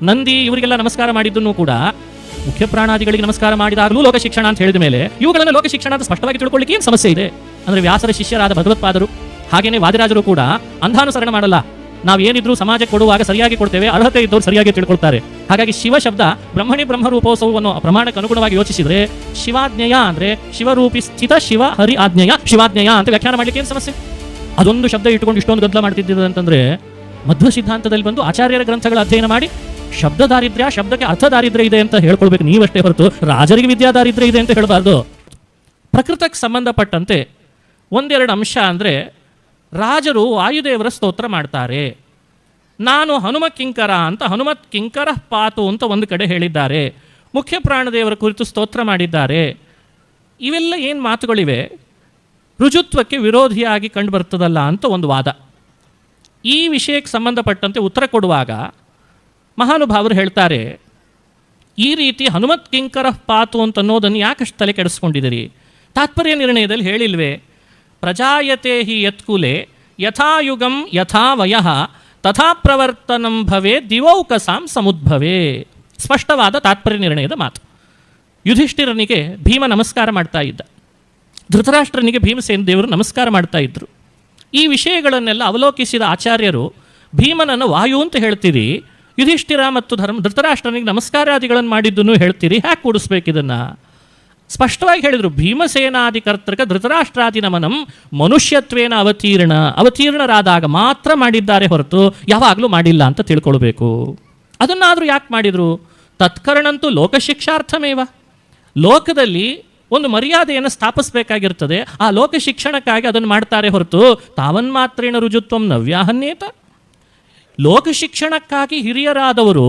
ನಂದಿ ಇವರಿಗೆಲ್ಲ ನಮಸ್ಕಾರ ಮಾಡಿದ್ದನ್ನು ಕೂಡ ಮುಖ್ಯ ಪ್ರಾಣಾದಿಗಳಿಗೆ ನಮಸ್ಕಾರ ಮಾಡಿದಾಗಲೂ ಲೋಕ ಶಿಕ್ಷಣ ಅಂತ ಹೇಳಿದ ಮೇಲೆ ಇವುಗಳನ್ನು ಲೋಕ ಶಿಕ್ಷಣ ಅಂತ ಸ್ಪಷ್ಟವಾಗಿ ತಿಳ್ಕೊಳ್ಳಿಕ್ಕೆ ಏನು ಸಮಸ್ಯೆ ಇದೆ? ಅಂದರೆ ವ್ಯಾಸರ ಶಿಷ್ಯರಾದ ಭಗವತ್ಪಾದರು ಹಾಗೇನೆ ವಾದಿರಾಜರು ಕೂಡ ಅಂಧಾನುಸರಣ ಮಾಡಲ್ಲ. ನಾವು ಏನಿದ್ರು ಸಮಾಜಕ್ಕೆ ಕೊಡುವಾಗ ಸರಿಯಾಗಿ ಕೊಡ್ತೇವೆ, ಅರ್ಹತೆ ಇದ್ದವ್ರು ಸರಿಯಾಗಿ ತಿಳ್ಕೊಳ್ತಾರೆ. ಹಾಗಾಗಿ ಶಿವ ಶಬ್ದ ಬ್ರಹ್ಮಣಿ ಬ್ರಹ್ಮರೂಪೋತ್ಸವವನ್ನು ಪ್ರಮಾಣಕ್ಕೆ ಅನುಗುಣವಾಗಿ ಯೋಚಿಸಿದ್ರೆ ಶಿವಾಜ್ಞೇಯ ಅಂದ್ರೆ ಶಿವರೂಪಿ ಸ್ಥಿತ ಶಿವ ಹರಿ ಆಜ್ಞೇಯ ಶಿವಾಜ್ಞೇಯ ಅಂತ ವ್ಯಾಖ್ಯಾನ ಮಾಡ್ಲಿಕ್ಕೆ ಏನು ಸಮಸ್ಯೆ? ಅದೊಂದು ಶಬ್ದ ಇಟ್ಕೊಂಡು ಇಷ್ಟೊಂದು ಗದ್ದಲ ಮಾಡ್ತಿದ್ದಿದೆ ಅಂತಂದ್ರೆ ಮಧ್ವ ಸಿದ್ಧಾಂತದಲ್ಲಿ ಬಂದು ಆಚಾರ್ಯರ ಗ್ರಂಥಗಳ ಅಧ್ಯಯನ ಮಾಡಿ ಶಬ್ದ ದಾರಿದ್ರ್ಯ, ಶಬ್ದಕ್ಕೆ ಅರ್ಥ ದಾರಿದ್ರ್ಯ ಇದೆ ಅಂತ ಹೇಳ್ಕೊಳ್ಬೇಕು ನೀವಷ್ಟೇ ಹೊರತು ರಾಜರಿಗೆ ವಿದ್ಯಾ ದಾರಿದ್ರ್ಯ ಇದೆ ಅಂತ ಹೇಳಬಾರ್ದು. ಪ್ರಕೃತಕ್ಕೆ ಸಂಬಂಧಪಟ್ಟಂತೆ ಒಂದೆರಡು ಅಂಶ ಅಂದರೆ ರಾಜರು ವಾಯುದೇವರ ಸ್ತೋತ್ರ ಮಾಡ್ತಾರೆ. ನಾನು ಹನುಮ ಕಿಂಕರ ಅಂತ ಹನುಮತ್ ಕಿಂಕರ ಪಾತು ಅಂತ ಒಂದು ಕಡೆ ಹೇಳಿದ್ದಾರೆ. ಮುಖ್ಯ ಪ್ರಾಣದೇವರ ಕುರಿತು ಸ್ತೋತ್ರ ಮಾಡಿದ್ದಾರೆ. ಇವೆಲ್ಲ ಏನು ಮಾತುಗಳಿವೆ ರುಜುತ್ವಕ್ಕೆ ವಿರೋಧಿಯಾಗಿ ಕಂಡು ಬರ್ತದಲ್ಲ ಅಂತ ಒಂದು ವಾದ. ಈ ವಿಷಯಕ್ಕೆ ಸಂಬಂಧಪಟ್ಟಂತೆ ಉತ್ತರ ಕೊಡುವಾಗ ಮಹಾನುಭಾವರು ಹೇಳ್ತಾರೆ, ಈ ರೀತಿ ಹನುಮತ್ ಕಿಂಕರ ಪಾತು ಅಂತ ಅನ್ನೋದನ್ನು ಯಾಕಷ್ಟು ತಲೆ ಕೆಡಿಸ್ಕೊಂಡಿದ್ದೀರಿ? ತಾತ್ಪರ್ಯ ನಿರ್ಣಯದಲ್ಲಿ ಹೇಳಿಲ್ವೇ ಪ್ರಜಾಯತೆ ಹಿ ಯತ್ಕುಲೆ ಯಥಾಯುಗಂ ಯಥಾ ವಯಃ ತಥಾ ಪ್ರವರ್ತನಂ ಭವೇ ದಿವೌಕಸಾಂ ಸಮುದ್ಭವೇ. ಸ್ಪಷ್ಟವಾದ ತಾತ್ಪರ್ಯ ನಿರ್ಣಯದ ಮಾತು. ಯುಧಿಷ್ಠಿರನಿಗೆ ಭೀಮ ನಮಸ್ಕಾರ ಮಾಡ್ತಾ ಇದ್ದ, ಧೃತರಾಷ್ಟ್ರನಿಗೆ ಭೀಮಸೇನ ದೇವರು ನಮಸ್ಕಾರ ಮಾಡ್ತಾ ಇದ್ರು. ಈ ವಿಷಯಗಳನ್ನೆಲ್ಲ ಅವಲೋಕಿಸಿದ ಆಚಾರ್ಯರು ಭೀಮನನ್ನು ವಾಯು ಅಂತ ಹೇಳ್ತೀರಿ, ಯುಧಿಷ್ಠಿರ ಮತ್ತು ಧೃತರಾಷ್ಟ್ರನಿಗೆ ನಮಸ್ಕಾರಾದಿಗಳನ್ನು ಮಾಡಿದ್ದನ್ನು ಹೇಳ್ತೀರಿ, ಹ್ಯಾಕೆ ಕೂಡಿಸ್ಬೇಕಿದನ್ನು? ಸ್ಪಷ್ಟವಾಗಿ ಹೇಳಿದರು, ಭೀಮಸೇನಾದಿ ಕರ್ತೃಕ ಧೃತರಾಷ್ಟ್ರಾದಿ ನಮನಂ ಮನುಷ್ಯತ್ವೇನ ಅವತೀರ್ಣರಾದಾಗ ಮಾತ್ರ ಮಾಡಿದ್ದಾರೆ ಹೊರತು ಯಾವಾಗಲೂ ಮಾಡಿಲ್ಲ ಅಂತ ತಿಳ್ಕೊಳ್ಬೇಕು. ಅದನ್ನಾದರೂ ಯಾಕೆ ಮಾಡಿದರು? ತತ್ಕರಣಂತೂ ಲೋಕಶಿಕ್ಷಾರ್ಥಮೇವ. ಲೋಕದಲ್ಲಿ ಒಂದು ಮರ್ಯಾದೆಯನ್ನು ಸ್ಥಾಪಿಸಬೇಕಾಗಿರ್ತದೆ, ಆ ಲೋಕ ಶಿಕ್ಷಣಕ್ಕಾಗಿ ಅದನ್ನು ಮಾಡ್ತಾರೆ ಹೊರತು ತಾವನ್ಮಾತ್ರೇಣ ರುಜುತ್ವಂ ನವ್ಯಾಹನ್ಯೇತ. ಲೋಕ ಶಿಕ್ಷಣಕ್ಕಾಗಿ ಹಿರಿಯರಾದವರು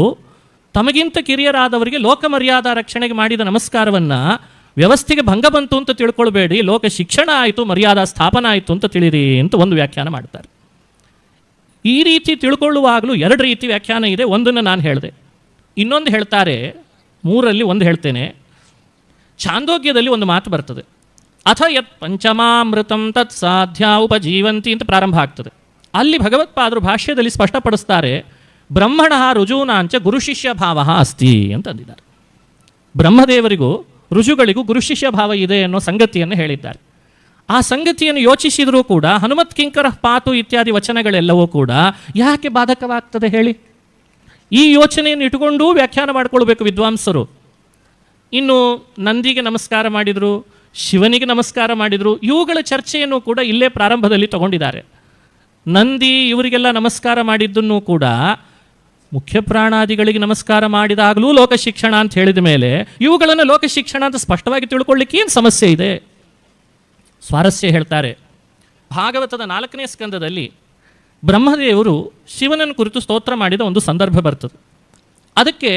ತಮಗಿಂತ ಕಿರಿಯರಾದವರಿಗೆ ಲೋಕ ಮರ್ಯಾದಾ ರಕ್ಷಣೆಗೆ ಮಾಡಿದ ನಮಸ್ಕಾರವನ್ನು ವ್ಯವಸ್ಥೆಗೆ ಭಂಗ ಬಂತು ಅಂತ ತಿಳ್ಕೊಳ್ಬೇಡಿ, ಲೋಕ ಶಿಕ್ಷಣ ಆಯಿತು, ಮರ್ಯಾದಾ ಸ್ಥಾಪನ ಆಯಿತು ಅಂತ ತಿಳಿರಿ ಅಂತ ಒಂದು ವ್ಯಾಖ್ಯಾನ ಮಾಡ್ತಾರೆ. ಈ ರೀತಿ ತಿಳ್ಕೊಳ್ಳುವಾಗಲೂ ಎರಡು ರೀತಿ ವ್ಯಾಖ್ಯಾನ ಇದೆ. ಒಂದನ್ನು ನಾನು ಹೇಳಿದೆ, ಇನ್ನೊಂದು ಹೇಳ್ತಾರೆ, ಮೂರಲ್ಲಿ ಒಂದು ಹೇಳ್ತೇನೆ. ಛಾಂದೋಗ್ಯದಲ್ಲಿ ಒಂದು ಮಾತು ಬರ್ತದೆ, ಅಥ ಯತ್ ಪಂಚಮಾಮೃತಂ ತತ್ ಸಾಧ್ಯ ಉಪಜೀವಂತಿ ಅಂತ ಪ್ರಾರಂಭ ಆಗ್ತದೆ. ಅಲ್ಲಿ ಭಗವತ್ಪಾದರು ಭಾಷ್ಯದಲ್ಲಿ ಸ್ಪಷ್ಟಪಡಿಸ್ತಾರೆ, ಬ್ರಹ್ಮಣ ರುಜೂನಾಂಚ ಗುರುಶಿಷ್ಯ ಭಾವ ಅಸ್ತಿ ಅಂತ ಅಂದಿದ್ದಾರೆ. ಬ್ರಹ್ಮದೇವರಿಗೂ ಋಷುಗಳಿಗೂ ಗುರುಶಿಷ್ಯ ಭಾವ ಇದೆ ಅನ್ನೋ ಸಂಗತಿಯನ್ನು ಹೇಳಿದ್ದಾರೆ. ಆ ಸಂಗತಿಯನ್ನು ಯೋಚಿಸಿದರೂ ಕೂಡ ಹನುಮತ್ ಕಿಂಕರ ಪಾತು ಇತ್ಯಾದಿ ವಚನಗಳೆಲ್ಲವೂ ಕೂಡ ಯಾಕೆ ಬಾಧಕವಾಗ್ತದೆ ಹೇಳಿ? ಈ ಯೋಚನೆಯನ್ನು ಇಟ್ಟುಕೊಂಡು ವ್ಯಾಖ್ಯಾನ ಮಾಡಿಕೊಳ್ಬೇಕು ವಿದ್ವಾಂಸರು. ಇನ್ನು ನಂದಿಗೆ ನಮಸ್ಕಾರ ಮಾಡಿದರು, ಶಿವನಿಗೆ ನಮಸ್ಕಾರ ಮಾಡಿದರು, ಇವುಗಳ ಚರ್ಚೆಯನ್ನು ಕೂಡ ಇಲ್ಲೇ ಪ್ರಾರಂಭದಲ್ಲಿ ತಗೊಂಡಿದ್ದಾರೆ. ನಂದಿ ಇವರಿಗೆಲ್ಲ ನಮಸ್ಕಾರ ಮಾಡಿದ್ದನ್ನು ಕೂಡ ಮುಖ್ಯ ಪ್ರಾಣಾದಿಗಳಿಗೆ ನಮಸ್ಕಾರ ಮಾಡಿದಾಗಲೂ ಲೋಕ ಶಿಕ್ಷಣ ಅಂತ ಹೇಳಿದ ಮೇಲೆ ಇವುಗಳನ್ನು ಲೋಕ ಶಿಕ್ಷಣ ಅಂತ ಸ್ಪಷ್ಟವಾಗಿ ತಿಳ್ಕೊಳ್ಳಿಕ್ಕೆ ಏನು ಸಮಸ್ಯೆ ಇದೆ? ಸ್ವಾರಸ್ಯ ಹೇಳ್ತಾರೆ, ಭಾಗವತದ 4ನೇ ಸ್ಕಂದದಲ್ಲಿ ಬ್ರಹ್ಮದೇವರು ಶಿವನನ್ನು ಕುರಿತು ಸ್ತೋತ್ರ ಮಾಡಿದ ಒಂದು ಸಂದರ್ಭ ಬರ್ತದೆ. ಅದಕ್ಕೆ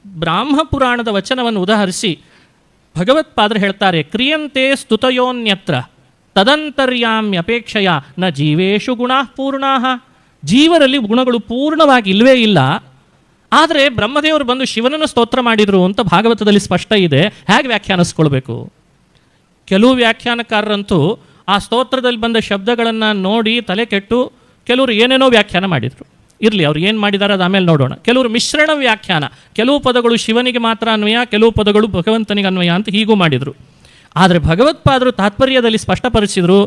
ಬ್ರಾಹ್ಮ ಪುರಾಣದ ವಚನವನ್ನು ಉದಾಹರಿಸಿ ಭಗವತ್ಪಾದರು ಹೇಳ್ತಾರೆ, ಕ್ರಿಯಂತೆ ಸ್ತುತಯೋನ್ಯತ್ರ ತದಂತರ್ಯಾಮ್ಯಪೇಕ್ಷೆಯ ನ ಜೀವೇಶು ಗುಣಾ ಪೂರ್ಣಾ. ಜೀವರಲ್ಲಿ ಗುಣಗಳು ಪೂರ್ಣವಾಗಿ ಇಲ್ಲವೇ ಇಲ್ಲ, ಆದರೆ ಬ್ರಹ್ಮದೇವರು ಬಂದು ಶಿವನನ್ನು ಸ್ತೋತ್ರ ಮಾಡಿದರು ಅಂತ ಭಾಗವತದಲ್ಲಿ ಸ್ಪಷ್ಟ ಇದೆ. ಹೇಗೆ ವ್ಯಾಖ್ಯಾನಿಸ್ಕೊಳ್ಬೇಕು? ಕೆಲವು ವ್ಯಾಖ್ಯಾನಕಾರರಂತೂ ಆ ಸ್ತೋತ್ರದಲ್ಲಿ ಬಂದ ಶಬ್ದಗಳನ್ನು ನೋಡಿ ತಲೆ ಕೆಟ್ಟು ಕೆಲವರು ಏನೇನೋ ವ್ಯಾಖ್ಯಾನ ಮಾಡಿದರು. ಇರಲಿ, ಅವ್ರು ಏನು ಮಾಡಿದ್ದಾರೆ ಅದು ಆಮೇಲೆ ನೋಡೋಣ. ಕೆಲವರು ಮಿಶ್ರಣ ವ್ಯಾಖ್ಯಾನ, ಕೆಲವು ಪದಗಳು ಶಿವನಿಗೆ ಮಾತ್ರ ಅನ್ವಯ, ಕೆಲವು ಪದಗಳು ಭಗವಂತನಿಗೆ ಅನ್ವಯ ಅಂತ ಹೀಗೂ ಮಾಡಿದರು. ಆದರೆ ಭಗವತ್ಪಾದರು ತಾತ್ಪರ್ಯದಲ್ಲಿ ಸ್ಪಷ್ಟಪಡಿಸಿದರು,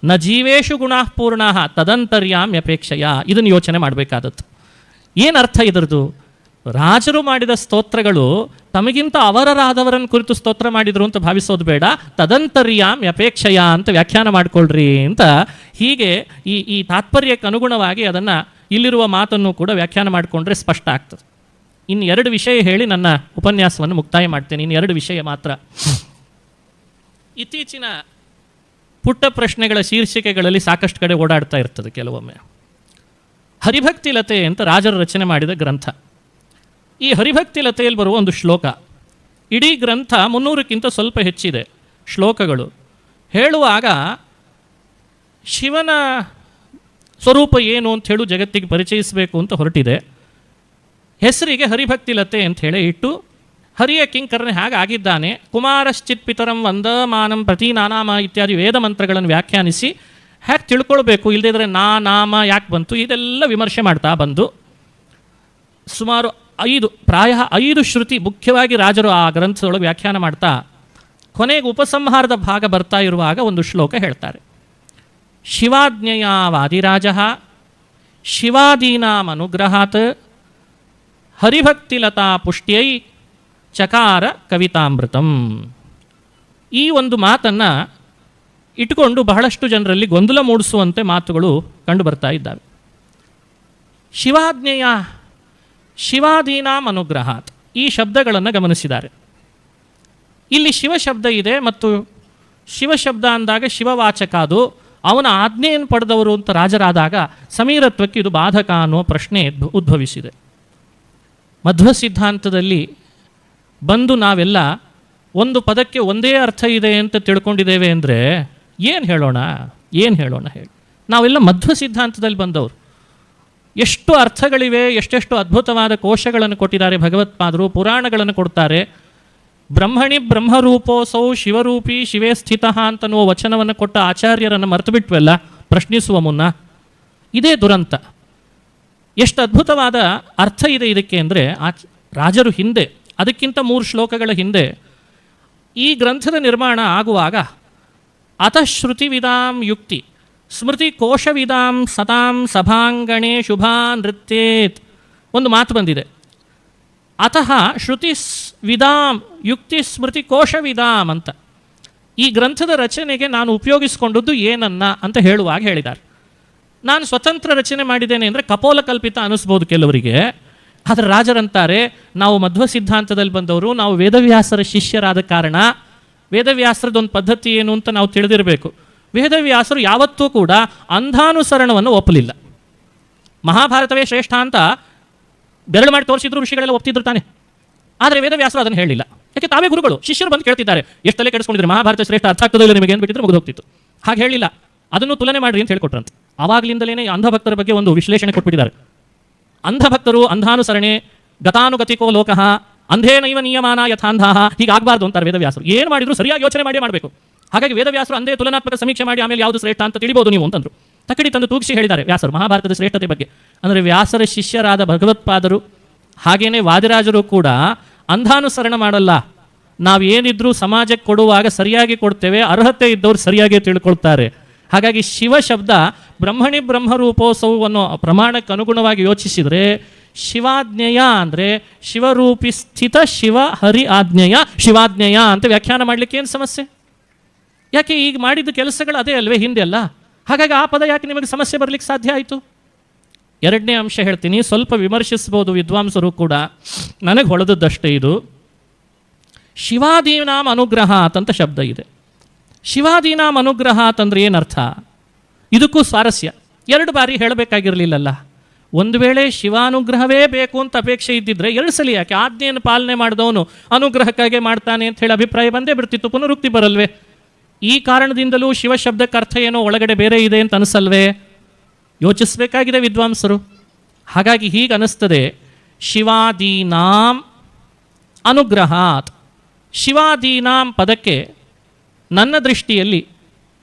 ನ ಜೀವೇಶು ಗುಣಾ ಪೂರ್ಣ ತದಂತರ್ಯಾಮ್ಯಪೇಕ್ಷೆಯ. ಇದನ್ನು ಯೋಚನೆ ಮಾಡಬೇಕಾದದ್ದು. ಏನು ಅರ್ಥ ಇದರದು? ರಾಜರು ಮಾಡಿದ ಸ್ತೋತ್ರಗಳು ತಮಗಿಂತ ಅವರರಾದವರನ್ನು ಕುರಿತು ಸ್ತೋತ್ರ ಮಾಡಿದರು ಅಂತ ಭಾವಿಸೋದು ಬೇಡ, ತದಂತರ್ಯಾಮ್ಯಪೇಕ್ಷೆಯ ಅಂತ ವ್ಯಾಖ್ಯಾನ ಮಾಡಿಕೊಳ್ಳ್ರಿ ಅಂತ ಹೀಗೆ ಈ ತಾತ್ಪರ್ಯಕ್ಕೆ ಅನುಗುಣವಾಗಿ ಅದನ್ನು ಇಲ್ಲಿರುವ ಮಾತನ್ನು ಕೂಡ ವ್ಯಾಖ್ಯಾನ ಮಾಡಿಕೊಂಡ್ರೆ ಸ್ಪಷ್ಟ ಆಗ್ತದೆ. ಇನ್ನು 2 ವಿಷಯ ಹೇಳಿ ನನ್ನ ಉಪನ್ಯಾಸವನ್ನು ಮುಕ್ತಾಯ ಮಾಡ್ತೇನೆ. ಇನ್ನು 2 ವಿಷಯ ಮಾತ್ರ. ಇತ್ತೀಚಿನ ಪುಟ್ಟ ಪ್ರಶ್ನೆಗಳ ಶೀರ್ಷಿಕೆಗಳಲ್ಲಿ ಸಾಕಷ್ಟು ಕಡೆ ಓಡಾಡ್ತಾ ಇರ್ತದೆ ಕೆಲವೊಮ್ಮೆ. ಹರಿಭಕ್ತಿ ಲತೆ ಅಂತ ರಾಜರು ರಚನೆ ಮಾಡಿದ ಗ್ರಂಥ. ಈ ಹರಿಭಕ್ತಿ ಲತೆಯಲ್ಲಿ ಬರುವ ಒಂದು ಶ್ಲೋಕ, ಇಡೀ ಗ್ರಂಥ 300ಕ್ಕಿಂತ ಸ್ವಲ್ಪ ಹೆಚ್ಚಿದೆ ಶ್ಲೋಕಗಳು. ಹೇಳುವಾಗ ಶಿವನ ಸ್ವರೂಪ ಏನು ಅಂತ ಹೇಳು ಜಗತ್ತಿಗೆ ಪರಿಚಯಿಸಬೇಕು ಅಂತ ಹೊರಟಿದೆ. ಹೆಸರಿಗೆ ಹರಿಭಕ್ತಿ ಲತೆ ಅಂತ ಹೇಳಿ ಇಟ್ಟು ಹರಿಯ ಕಿಂಕರನೆ ಹಾಗಾಗಿದ್ದಾನೆ, ಕುಮಾರಶ್ಚಿತ್ ಪಿತರಂ ವಂದಮಾನಂ ಪ್ರತಿ ನಾನಾಮ ಇತ್ಯಾದಿ ವೇದ ಮಂತ್ರಗಳನ್ನು ವ್ಯಾಖ್ಯಾನಿಸಿ ಹೇಗೆ ತಿಳ್ಕೊಳ್ಬೇಕು, ಇಲ್ಲದೇ ಇದ್ರೆ ನಾಮ ಯಾಕೆ ಬಂತು, ಇದೆಲ್ಲ ವಿಮರ್ಶೆ ಮಾಡ್ತಾ ಬಂದು ಸುಮಾರು ಪ್ರಾಯ 5 ಶ್ರುತಿ ಮುಖ್ಯವಾಗಿ ರಾಜರು ಆ ಗ್ರಂಥದೊಳಗೆ ವ್ಯಾಖ್ಯಾನ ಮಾಡ್ತಾ ಕೊನೆಗೆ ಉಪಸಂಹಾರದ ಭಾಗ ಬರ್ತಾ ಇರುವಾಗ ಒಂದು ಶ್ಲೋಕ ಹೇಳ್ತಾರೆ. ಶಿವಾಜ್ಞೆಯ ವಾದಿರಾಜ ಶಿವಾದೀನಾಮನುಗ್ರಹಾತ್ ಹರಿಭಕ್ತಿಲತಾ ಪುಷ್ಟ್ಯೈ ಚಕಾರ ಕವಿತಾಮೃತಂ. ಈ ಒಂದು ಮಾತನ್ನು ಇಟ್ಟುಕೊಂಡು ಬಹಳಷ್ಟು ಜನರಲ್ಲಿ ಗೊಂದಲ ಮೂಡಿಸುವಂತೆ ಮಾತುಗಳು ಕಂಡು ಬರ್ತಾ ಇದ್ದಾವೆ. ಶಿವಾಜ್ಞೆಯ ಶಿವಾದೀನಾಂ ಅನುಗ್ರಹಾತ್ ಈ ಶಬ್ದಗಳನ್ನು ಗಮನಿಸಿದ್ದಾರೆ. ಇಲ್ಲಿ ಶಿವಶಬ್ದ ಇದೆ ಮತ್ತು ಶಿವಶಬ್ದ ಅಂದಾಗ ಶಿವವಾಚಕ, ಅದು ಅವನ ಆಜ್ಞೆಯನ್ನು ಪಡೆದವರು ಅಂತ ರಾಜರಾದಾಗ ಸಮೀರತ್ವಕ್ಕೆ ಇದು ಬಾಧಕ ಅನ್ನೋ ಪ್ರಶ್ನೆ ಉದ್ಭವಿಸಿದೆ. ಮಧ್ವ ಸಿದ್ಧಾಂತದಲ್ಲಿ ಬಂದು ನಾವೆಲ್ಲ ಒಂದು ಪದಕ್ಕೆ ಒಂದೇ ಅರ್ಥ ಇದೆ ಅಂತ ತಿಳ್ಕೊಂಡಿದ್ದೇವೆ ಅಂದರೆ ಏನು ಹೇಳೋಣ ಹೇಳಿ. ನಾವೆಲ್ಲ ಮಧ್ವ ಸಿದ್ಧಾಂತದಲ್ಲಿ ಬಂದವರು. ಎಷ್ಟು ಅರ್ಥಗಳಿವೆ, ಎಷ್ಟೆಷ್ಟು ಅದ್ಭುತವಾದ ಕೋಶಗಳನ್ನು ಕೊಟ್ಟಿದ್ದಾರೆ ಭಗವತ್ಪಾದರು, ಪುರಾಣಗಳನ್ನು ಕೊಡ್ತಾರೆ. ಬ್ರಹ್ಮಣಿ ಬ್ರಹ್ಮರೂಪೋಸೌ ಶಿವರೂಪಿ ಶಿವೇ ಸ್ಥಿತಃ ಅಂತನ್ನುವ ವಚನವನ್ನು ಕೊಟ್ಟ ಆಚಾರ್ಯರನ್ನು ಮರೆತು ಬಿಟ್ವೆಲ್ಲ ಪ್ರಶ್ನಿಸುವ ಮುನ್ನ. ಇದೇ ದುರಂತ. ಎಷ್ಟು ಅದ್ಭುತವಾದ ಅರ್ಥ ಇದೆ ಇದಕ್ಕೆ ಅಂದರೆ ರಾಜರು ಹಿಂದೆ, ಅದಕ್ಕಿಂತ 3 ಶ್ಲೋಕಗಳ ಹಿಂದೆ ಈ ಗ್ರಂಥದ ನಿರ್ಮಾಣ ಆಗುವಾಗ ಅತಃಶ್ರುತಿವಿದಾಂ ಯುಕ್ತಿ ಸ್ಮೃತಿ ಕೋಶವಿದಾಂ ಸತಾಂ ಸಭಾಂಗಣೆ ಶುಭಾ ನೃತ್ಯೇತ್ ಒಂದು ಮಾತು ಬಂದಿದೆ. ಅತಃ ಶ್ರುತಿ ವಿದಾಂ ಯುಕ್ತಿ ಸ್ಮೃತಿ ಕೋಶವಿದಾಂ ಅಂತ. ಈ ಗ್ರಂಥದ ರಚನೆಗೆ ನಾನು ಉಪಯೋಗಿಸಿಕೊಂಡದ್ದು ಏನನ್ನ ಅಂತ ಹೇಳುವಾಗ ಹೇಳಿದ್ದಾರೆ. ನಾನು ಸ್ವತಂತ್ರ ರಚನೆ ಮಾಡಿದ್ದೇನೆ ಅಂದರೆ ಕಪೋಲ ಕಲ್ಪಿತ ಅನ್ನಿಸ್ಬೋದು ಕೆಲವರಿಗೆ. ಆದರೆ ರಾಜರಂತಾರೆ, ನಾವು ಮಧ್ವ ಸಿದ್ಧಾಂತದಲ್ಲಿ ಬಂದವರು, ನಾವು ವೇದವ್ಯಾಸರ ಶಿಷ್ಯರಾದ ಕಾರಣ ವೇದವ್ಯಾಸರದೊಂದು ಪದ್ಧತಿ ಏನು ಅಂತ ನಾವು ತಿಳಿದಿರಬೇಕು. ವೇದವ್ಯಾಸರು ಯಾವತ್ತೂ ಕೂಡ ಅಂಧಾನುಸರಣವನ್ನು ಒಪ್ಪಲಿಲ್ಲ. ಮಹಾಭಾರತವೇ ಶ್ರೇಷ್ಠ ಅಂತ ಬೆರಳು ಮಾಡಿ ತೋರಿಸಿದ್ರು, ಋಷಿಗಳೆಲ್ಲ ಒಪ್ತಿದ್ರು ತಾನೆ. ಆದರೆ ವೇದವ್ಯಾಸರು ಅದನ್ನು ಹೇಳಿಲ್ಲ. ಯಾಕೆ? ತಾವೇ ಗುರುಗಳು. ಶಿಷ್ಯರು ಬಂದು ಕೇಳ್ತಿದ್ದಾರೆ, ಎಷ್ಟಲ್ಲೇ ಕೆಡಿಸ್ಕೊಂಡಿದ್ರೆ ಮಹಾಭಾರತ ಶ್ರೇಷ್ಠ ಅರ್ಥ ಆಗ್ತದೋ ಇಲ್ಲ ನಿಮಗೆ ಅಂದ್ಬಿಟ್ಟಿದ್ರೆ ಮುಗಿದು ಹೋಗ್ತಿತ್ತು. ಹಾಗೆ ಹೇಳಿಲ್ಲ, ಅದನ್ನು ತುಲನೆ ಮಾಡಿರಿ ಅಂತ ಹೇಳ್ಕೊಟ್ರಂತೆ. ಆವಾಗಲಿಂದಲೇ ಅಂಧಭಕ್ತರ ಬಗ್ಗೆ ಒಂದು ವಿಶ್ಲೇಷಣೆ ಕೊಟ್ಬಿಟ್ಟಿದ್ದಾರೆ. ಅಂಧಭಕ್ತರು ಅಂಧಾನುಸರಣೆ ಗತಾನುಗತಿಕೋ ಲೋಕಃ ಅಂಧೇನೈವ ನಿಯಮಾನ ಯಥಾಂಧಾಹ, ಹೀಗಾಗಬಾರ್ದು ಅಂತಾರೆ ವೇದವ್ಯಾಸರು. ಏನು ಮಾಡಿದ್ರು ಸರಿಯಾಗಿ ಯೋಚನೆ ಮಾಡಬೇಕು. ಹಾಗಾಗಿ ವೇದವ್ಯಾಸರು ಅಂದೇ ತುಲನಾತ್ಮಕ ಸಮೀಕ್ಷೆ ಮಾಡಿ ಆಮೇಲೆ ಯಾವುದು ಶ್ರೇಷ್ಠ ಅಂತ ತಿಳಿಬಹುದು ನೀವು ಅಂತಂದ್ರು. ತಕ್ಕಡಿ ತಂದು ತೂಗಿಸಿ ಹೇಳಿದ್ದಾರೆ ವ್ಯಾಸರು ಮಹಾಭಾರತದ ಶ್ರೇಷ್ಠತೆ ಬಗ್ಗೆ. ಅಂದರೆ ವ್ಯಾಸರ ಶಿಷ್ಯರಾದ ಭಗವತ್ಪಾದರು ಹಾಗೇನೆ ವಾದಿರಾಜರು ಕೂಡ ಅಂಧಾನುಸರಣ ಮಾಡಲ್ಲ. ನಾವು ಏನಿದ್ರೂ ಸಮಾಜಕ್ಕೆ ಕೊಡುವಾಗ ಸರಿಯಾಗಿ ಕೊಡ್ತೇವೆ, ಅರ್ಹತೆ ಇದ್ದವರು ಸರಿಯಾಗಿ ತಿಳ್ಕೊಳ್ತಾರೆ. ಹಾಗಾಗಿ ಶಿವ ಶಬ್ದ ಬ್ರಹ್ಮಣಿ ಬ್ರಹ್ಮರೂಪೋತ್ಸವ ಅನ್ನೋ ಪ್ರಮಾಣಕ್ಕೆ ಅನುಗುಣವಾಗಿ ಯೋಚಿಸಿದರೆ ಶಿವಾಜ್ಞೆಯ ಅಂದರೆ ಶಿವರೂಪಿ ಸ್ಥಿತ ಶಿವ ಹರಿ ಆಜ್ಞೆಯ ಶಿವಾಜ್ಞೆಯ ಅಂತ ವ್ಯಾಖ್ಯಾನ ಮಾಡಲಿಕ್ಕೆ ಏನು ಸಮಸ್ಯೆ? ಯಾಕೆ ಈಗ ಮಾಡಿದ ಕೆಲಸಗಳು ಅದೇ ಅಲ್ವೇ ಹಿಂದೆ ಅಲ್ಲ? ಹಾಗಾಗಿ ಆ ಪದ ಯಾಕೆ ನಿಮಗೆ ಸಮಸ್ಯೆ ಬರಲಿಕ್ಕೆ ಸಾಧ್ಯ ಆಯಿತು? ಎರಡನೇ ಅಂಶ ಹೇಳ್ತೀನಿ, ಸ್ವಲ್ಪ ವಿಮರ್ಶಿಸ್ಬೋದು ವಿದ್ವಾಂಸರು ಕೂಡ, ನನಗೆ ಹೊಳೆದದ್ದಷ್ಟೇ ಇದು. ಶಿವಾದೀನಾಂ ಅನುಗ್ರಹಾತ್ ಅಂತ ಶಬ್ದ ಇದೆ. ಶಿವಾದೀನಾಂ ಅನುಗ್ರಹಾತ್ ಅಂದರೆ ಏನರ್ಥ? ಇದಕ್ಕೂ ಸ್ವಾರಸ್ಯ. 2 ಬಾರಿ ಹೇಳಬೇಕಾಗಿರಲಿಲ್ಲಲ್ಲ. ಒಂದು ವೇಳೆ ಶಿವಾನುಗ್ರಹವೇ ಬೇಕು ಅಂತ ಅಪೇಕ್ಷೆ ಇದ್ದಿದ್ರೆ 2 ಸಲ ಯಾಕೆ? ಆಜ್ಞೆಯನ್ನು ಪಾಲನೆ ಮಾಡಿದವನು ಅನುಗ್ರಹಕ್ಕಾಗಿ ಮಾಡ್ತಾನೆ ಅಂತ ಹೇಳಿ ಅಭಿಪ್ರಾಯ ಬಂದೇ ಬಿಡ್ತಿತ್ತು, ಪುನರುಕ್ತಿ ಬರಲ್ವೇ? ಈ ಕಾರಣದಿಂದಲೂ ಶಿವ ಶಬ್ದಕ್ಕೆ ಅರ್ಥ ಏನೋ ಒಳಗಡೆ ಬೇರೆ ಇದೆ ಅಂತ ಅನಿಸಲ್ವೇ? ಯೋಚಿಸಬೇಕಾಗಿದೆ ವಿದ್ವಾಂಸರು. ಹಾಗಾಗಿ ಹೀಗೆ ಅನಿಸ್ತದೆ, ಶಿವಾದೀನಾಂ ಅನುಗ್ರಹಾತ್. ಶಿವಾದೀನಾಂ ಪದಕ್ಕೆ ನನ್ನ ದೃಷ್ಟಿಯಲ್ಲಿ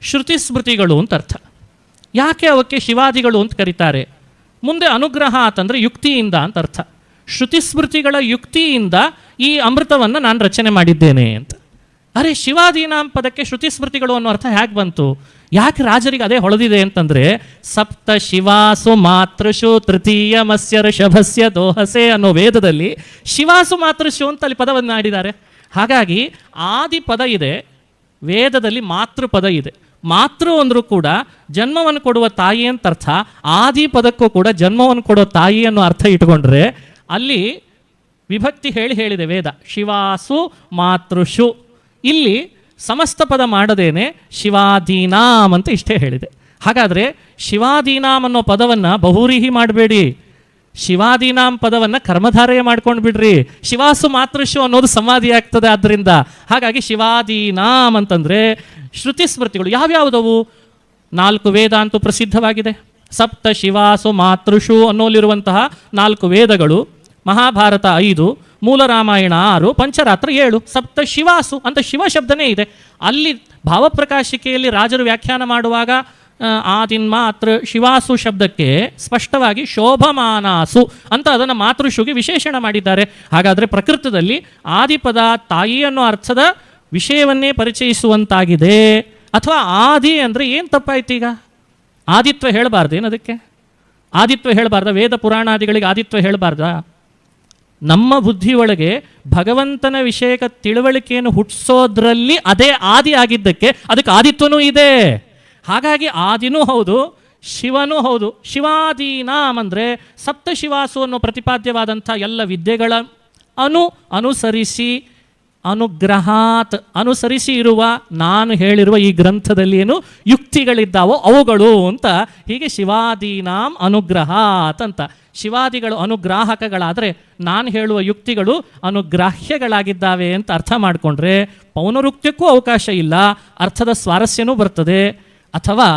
ಶ್ರುತಿ ಸ್ಮೃತಿಗಳು ಅಂತ ಅರ್ಥ. ಯಾಕೆ ಅವಕ್ಕೆ ಶಿವಾದಿಗಳು ಅಂತ ಕರೀತಾರೆ? ಮುಂದೆ ಅನುಗ್ರಹ ಅಂತಂದರೆ ಯುಕ್ತಿಯಿಂದ ಅಂತ ಅರ್ಥ. ಶ್ರುತಿ ಸ್ಮೃತಿಗಳ ಯುಕ್ತಿಯಿಂದ ಈ ಅಮೃತವನ್ನು ನಾನು ರಚನೆ ಮಾಡಿದ್ದೇನೆ ಅಂತ. ಅರೆ, ಶಿವಾದೀನಾಂ ಪದಕ್ಕೆ ಶ್ರುತಿ ಸ್ಮೃತಿಗಳು ಅನ್ನೋ ಅರ್ಥ ಹೇಗೆ ಬಂತು? ಯಾಕೆ ರಾಜರಿಗೆ ಅದೇ ಹೊಳೆದಿದೆ ಅಂತಂದರೆ, ಸಪ್ತ ಶಿವಾಸು ಮಾತೃಷು ತೃತೀಯ ಮತ್ಸ್ಯ ಋಷಭಸ್ಯ ದೋಹಸೆ ಅನ್ನೋ ವೇದದಲ್ಲಿ ಶಿವಾಸು ಮಾತೃಷು ಅಂತ ಅಲ್ಲಿ ಪದವನ್ನು ಆಡಿದ್ದಾರೆ. ಹಾಗಾಗಿ ಆದಿ ಪದ ಇದೆ, ವೇದದಲ್ಲಿ ಮಾತೃ ಪದ ಇದೆ. ಮಾತೃ ಅಂದರೂ ಕೂಡ ಜನ್ಮವನ್ನು ಕೊಡುವ ತಾಯಿ ಅಂತ ಅರ್ಥ. ಆದಿ ಪದಕ್ಕೂ ಕೂಡ ಜನ್ಮವನ್ನು ಕೊಡೋ ತಾಯಿ ಅನ್ನೋ ಅರ್ಥ ಇಟ್ಕೊಂಡ್ರೆ ಅಲ್ಲಿ ವಿಭಕ್ತಿ ಹೇಳಿದೆ ವೇದ, ಶಿವಾಸು ಮಾತೃಷು. ಇಲ್ಲಿ ಸಮಸ್ತ ಪದ ಮಾಡದೇನೆ ಶಿವಾದೀನಾಂ ಅಂತ ಇಷ್ಟೇ ಹೇಳಿದೆ. ಹಾಗಾದರೆ ಶಿವಾದೀನಾಂ ಅನ್ನೋ ಪದವನ್ನು ಬಹುರೀಹಿ ಮಾಡಬೇಡಿ, ಶಿವಾದೀನಾಂ ಪದವನ್ನು ಕರ್ಮಧಾರಯ ಮಾಡ್ಕೊಂಡು ಬಿಡ್ರಿ. ಶಿವಾಸು ಮಾತೃಷು ಅನ್ನೋದು ಸಂವಾದಿ ಆಗ್ತದೆ. ಆದ್ದರಿಂದ ಹಾಗಾಗಿ ಶಿವಾದೀನಾಂ ಅಂತಂದರೆ ಶ್ರುತಿ ಸ್ಮೃತಿಗಳು ಯಾವ್ಯಾವುದವು? 4 ವೇದ ಅಂತೂ ಪ್ರಸಿದ್ಧವಾಗಿದೆ. ಸಪ್ತ ಶಿವಾಸು ಮಾತೃಷು ಅನ್ನೋಲಿರುವಂತಹ 4 ವೇದಗಳು, ಮಹಾಭಾರತ 5, ಮೂಲ ರಾಮಾಯಣ 6, ಪಂಚರಾತ್ರ 7, ಸಪ್ತ ಶಿವಾಸು ಅಂತ ಶಿವ ಶಬ್ದನೇ ಇದೆ. ಅಲ್ಲಿ ಭಾವಪ್ರಕಾಶಿಕೆಯಲ್ಲಿ ರಾಜರು ವ್ಯಾಖ್ಯಾನ ಮಾಡುವಾಗ ಆದಿನ್ಮಾತೃ ಶಿವಾಸು ಶಬ್ದಕ್ಕೆ ಸ್ಪಷ್ಟವಾಗಿ ಶೋಭಮಾನಾಸು ಅಂತ ಅದನ್ನು ಮಾತೃಶುಗೆ ವಿಶೇಷಣ ಮಾಡಿದ್ದಾರೆ. ಹಾಗಾದರೆ ಪ್ರಕೃತದಲ್ಲಿ ಆದಿಪದ ತಾಯಿ ಅನ್ನೋ ಅರ್ಥದ ವಿಷಯವನ್ನೇ ಪರಿಚಯಿಸುವಂತಾಗಿದೆ. ಅಥವಾ ಆದಿ ಅಂದರೆ ಏನು ತಪ್ಪಾಯ್ತು? ಈಗ ಆದಿತ್ವ ಹೇಳಬಾರ್ದೇನು? ಅದಕ್ಕೆ ಆದಿತ್ವ ಹೇಳಬಾರ್ದ? ವೇದ ಪುರಾಣಾದಿಗಳಿಗೆ ಆದಿತ್ವ ಹೇಳಬಾರ್ದಾ? ನಮ್ಮ ಬುದ್ಧಿಯೊಳಗೆ ಭಗವಂತನ ವಿಷಯಕ ತಿಳುವಳಿಕೆಯನ್ನು ಹುಟ್ಟಿಸೋದ್ರಲ್ಲಿ ಅದೇ ಆದಿ ಆಗಿದ್ದಕ್ಕೆ ಅದಕ್ಕೆ ಆದಿತ್ವನೂ ಇದೆ. ಹಾಗಾಗಿ ಆದಿನೂ ಹೌದು, ಶಿವನೂ ಹೌದು. ಶಿವಾದೀನಾಮ್ ಅಂದರೆ ಸಪ್ತಶಿವಾಸು ಅನ್ನೋ ಪ್ರತಿಪಾದ್ಯವಾದಂಥ ಎಲ್ಲ ವಿದ್ಯೆಗಳ ಅನುಸರಿಸಿ ಅನುಗ್ರಹಾತ್ ಅನುಸರಿಸಿ ಇರುವ ನಾನು ಹೇಳಿರುವ ಈ ಗ್ರಂಥದಲ್ಲಿ ಏನು ಯುಕ್ತಿಗಳಿದ್ದಾವೋ ಅವುಗಳು ಅಂತ. ಹೀಗೆ ಶಿವಾದೀನಾಂ ಅನುಗ್ರಹಾತ್ ಅಂತ. ಶಿವಾದಿಗಳು ಅನುಗ್ರಾಹಕಗಳಾದರೆ ನಾನು ಹೇಳುವ ಯುಕ್ತಿಗಳು ಅನುಗ್ರಾಹ್ಯಗಳಾಗಿದ್ದಾವೆ ಅಂತ ಅರ್ಥ ಮಾಡಿಕೊಂಡ್ರೆ ಪೌನರುಕ್ತಕ್ಕೂ ಅವಕಾಶ ಇಲ್ಲ, ಅರ್ಥದ ಸ್ವಾರಸ್ಯನೂ ಬರ್ತದೆ. ಅಥವಾ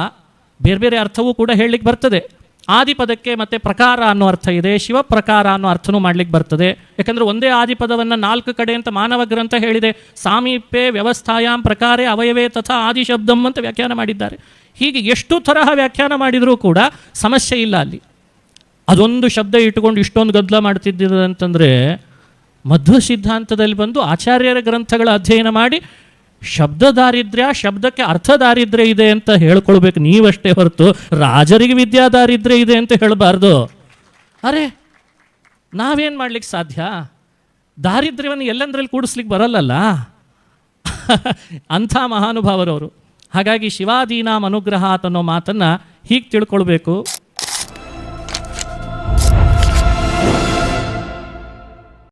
ಬೇರೆ ಬೇರೆ ಅರ್ಥವೂ ಕೂಡ ಹೇಳಲಿಕ್ಕೆ ಬರ್ತದೆ. ಆದಿಪದಕ್ಕೆ ಮತ್ತು ಪ್ರಕಾರ ಅನ್ನೋ ಅರ್ಥ ಇದೆ, ಶಿವ ಪ್ರಕಾರ ಅನ್ನೋ ಅರ್ಥನೂ ಮಾಡ್ಲಿಕ್ಕೆ ಬರ್ತದೆ. ಯಾಕಂದರೆ ಒಂದೇ ಆದಿಪದವನ್ನು 4 ಕಡೆ ಅಂತ ಮಾನವ ಗ್ರಂಥ ಹೇಳಿದೆ. ಸಾಮೀಪ್ಯೆ ವ್ಯವಸ್ಥಾಯಾಮ್ ಪ್ರಕಾರೇ ಅವಯವೇ ತಥಾ ಆದಿಶಬ್ದಂ ಅಂತ ವ್ಯಾಖ್ಯಾನ ಮಾಡಿದ್ದಾರೆ. ಹೀಗೆ ಎಷ್ಟು ತರಹ ವ್ಯಾಖ್ಯಾನ ಮಾಡಿದರೂ ಕೂಡ ಸಮಸ್ಯೆ ಇಲ್ಲ ಅಲ್ಲಿ. ಅದೊಂದು ಶಬ್ದ ಇಟ್ಟುಕೊಂಡು ಇಷ್ಟೊಂದು ಗದ್ದಲ ಮಾಡ್ತಿದ್ದಿದೆ ಅಂತಂದರೆ ಮಧ್ವ ಸಿದ್ಧಾಂತದಲ್ಲಿ ಬಂದು ಆಚಾರ್ಯರ ಗ್ರಂಥಗಳ ಅಧ್ಯಯನ ಮಾಡಿ ಶಬ್ದ ದಾರಿದ್ರ್ಯ, ಶಬ್ದಕ್ಕೆ ಅರ್ಥ ದಾರಿದ್ರ್ಯ ಇದೆ ಅಂತ ಹೇಳ್ಕೊಳ್ಬೇಕು ನೀವಷ್ಟೇ ಹೊರತು ರಾಜರಿಗೆ ವಿದ್ಯಾ ದಾರಿದ್ರ್ಯ ಇದೆ ಅಂತ ಹೇಳಬಾರ್ದು. ಅರೆ ನಾವೇನು ಮಾಡ್ಲಿಕ್ಕೆ ಸಾಧ್ಯ? ದಾರಿದ್ರ್ಯವನ್ನು ಎಲ್ಲಂದ್ರಲ್ಲಿ ಕೂಡಿಸ್ಲಿಕ್ಕೆ ಬರಲ್ಲಲ್ಲ. ಅಂಥ ಮಹಾನುಭಾವರವರು. ಹಾಗಾಗಿ ಶಿವಾದೀನಾಂ ಅನುಗ್ರಹಾತ್ ಅನ್ನೋ ಮಾತನ್ನು ಹೀಗೆ ತಿಳ್ಕೊಳ್ಬೇಕು.